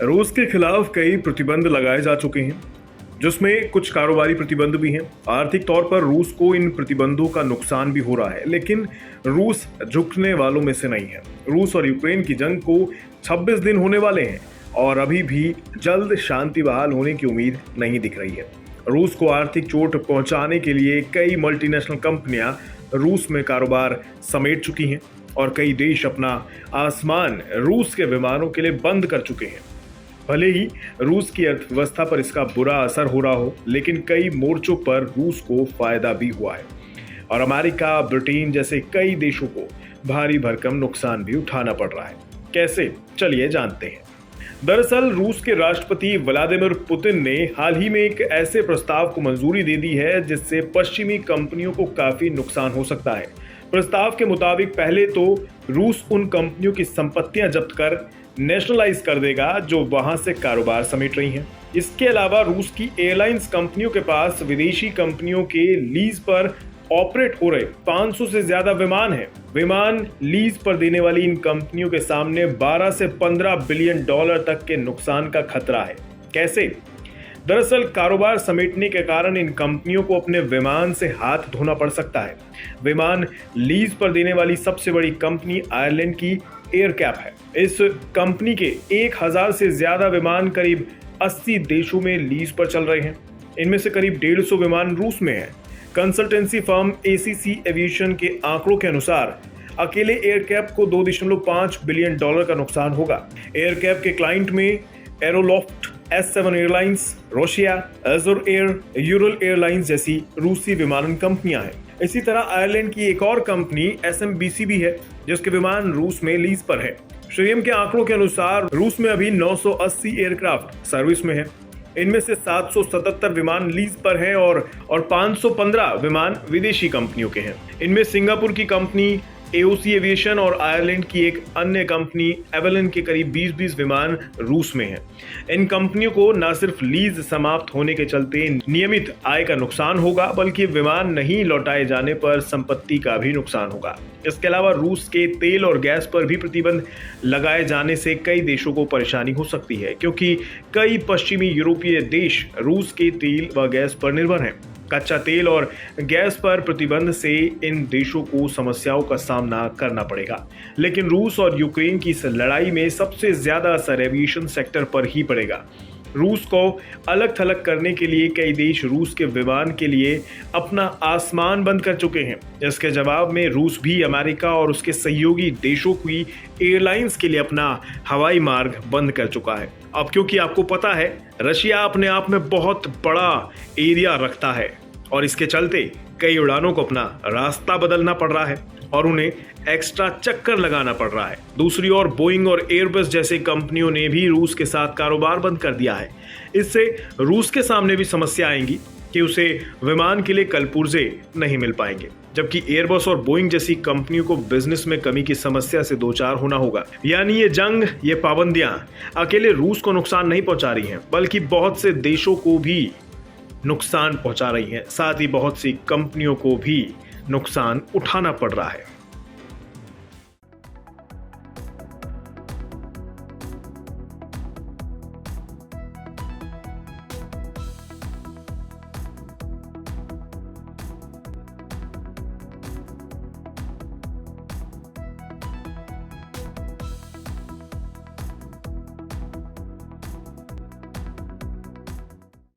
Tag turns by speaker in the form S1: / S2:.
S1: रूस के खिलाफ कई प्रतिबंध लगाए जा चुके हैं, जिसमें कुछ कारोबारी प्रतिबंध भी हैं। आर्थिक तौर पर रूस को इन प्रतिबंधों का नुकसान भी हो रहा है, लेकिन रूस झुकने वालों में से नहीं है। रूस और यूक्रेन की जंग को 26 दिन होने वाले हैं और अभी भी जल्द शांति बहाल होने की उम्मीद नहीं दिख रही है। रूस को आर्थिक चोट पहुंचाने के लिए कई मल्टीनेशनल कंपनियां रूस में कारोबार समेट चुकी हैं और कई देश अपना आसमान रूस के विमानों के लिए बंद कर चुके हैं। भले ही रूस की अर्थव्यवस्था पर इसका बुरा असर हो रहा हो, लेकिन कई मोर्चों पर रूस को फायदा भी हुआ है और अमेरिका, ब्रिटेन जैसे कई देशों को भारी भरकम नुकसान भी उठाना पड़ रहा है। कैसे, चलिए जानते हैं। दरअसल रूस के राष्ट्रपति व्लादिमीर पुतिन ने हाल ही में एक ऐसे प्रस्ताव को मंजूरी दे दी है जिससे पश्चिमी कंपनियों को काफी नुकसान हो सकता है। प्रस्ताव के मुताबिक पहले तो रूस उन कंपनियों की संपत्तियां जब्त कर नेशनलाइज कर देगा जो वहां से कारोबार समेट रही हैं। इसके अलावा रूस की एयरलाइंस कंपनियों के पास विदेशी कंपनियों के लीज पर ऑपरेट हो रहे 500 से ज्यादा विमान हैं। विमान लीज पर देने वाली इन कंपनियों के सामने 12 से 15 बिलियन डॉलर तक के नुकसान का खतरा है। कैसे? दरअसल कारोबार समेटने के कारण इन कंपनियों को अपने विमान से हाथ धोना पड़ सकता है। विमान लीज पर देने वाली सबसे बड़ी कंपनी आयरलैंड की एयरकैप है। इस कंपनी के 1000 से ज्यादा विमान करीब 80 देशों में लीज पर चल रहे हैं। इनमें से करीब 150 विमान रूस में हैं। कंसल्टेंसी फर्म ACC एविएशन के आंकड़ों के अनुसार अकेले एयरकैप को 2.5 बिलियन डॉलर का नुकसान होगा। एयरकैप के क्लाइंट में Aeroflot, S7 airlines, Rossiya, Azur air, Ural airlines जैसी रूसी विमानन कंपनियां हैं। इसी तरह आयरलैंड की एक और कंपनी SMBC भी है, जिसके विमान रूस में लीज पर है। श्रेयम के आंकड़ों के अनुसार रूस में अभी 980 एयरक्राफ्ट सर्विस में है। इनमें से 777 विमान लीज पर हैं और 515 विमान विदेशी कंपनियों के हैं। इनमें सिंगापुर की कंपनी AOC एविएशन और आयरलैंड की एक अन्य कंपनी एवेलन के करीब 20 विमान रूस में हैं। इन कंपनियों को न सिर्फ लीज समाप्त होने के चलते नियमित आय का नुकसान होगा, बल्कि विमान नहीं लौटाए जाने पर संपत्ति का भी नुकसान होगा। इसके अलावा रूस के तेल और गैस पर भी प्रतिबंध लगाए जाने से कई देशों को परेशानी हो सकती है, क्योंकि कई पश्चिमी यूरोपीय देश रूस के तेल व गैस पर निर्भर हैं। कच्चा तेल और गैस पर प्रतिबंध से इन देशों को समस्याओं का सामना करना पड़ेगा, लेकिन रूस और यूक्रेन की इस लड़ाई में सबसे ज्यादा असर एविएशन सेक्टर पर ही पड़ेगा। रूस को अलग थलग करने के लिए कई देश रूस के विमान के लिए अपना आसमान बंद कर चुके हैं। इसके जवाब में रूस भी अमेरिका और उसके सहयोगी देशों की एयरलाइंस के लिए अपना हवाई मार्ग बंद कर चुका है। अब क्योंकि आपको पता है रशिया अपने आप में बहुत बड़ा एरिया रखता है और इसके चलते कई उड़ानों को अपना रास्ता बदलना पड़ रहा है और उन्हें एक्स्ट्रा चक्कर लगाना पड़ रहा है। दूसरी ओर बोइंग और एयरबस जैसी कंपनियों ने भी रूस के साथ कारोबार बंद कर दिया है। इससे रूस के सामने भी समस्या आएंगी कि उसे विमान के लिए कल पुर्जे नहीं मिल पाएंगे, जबकि एयरबस और बोइंग जैसी कंपनियों को बिजनेस में कमी की समस्या से दो चार होना होगा। यानी ये जंग, ये पाबंदियां अकेले रूस को नुकसान नहीं पहुंचा रही हैं, बल्कि बहुत से देशों को भी नुकसान पहुंचा रही हैं। साथ ही बहुत सी कंपनियों को भी नुकसान उठाना पड़ रहा है।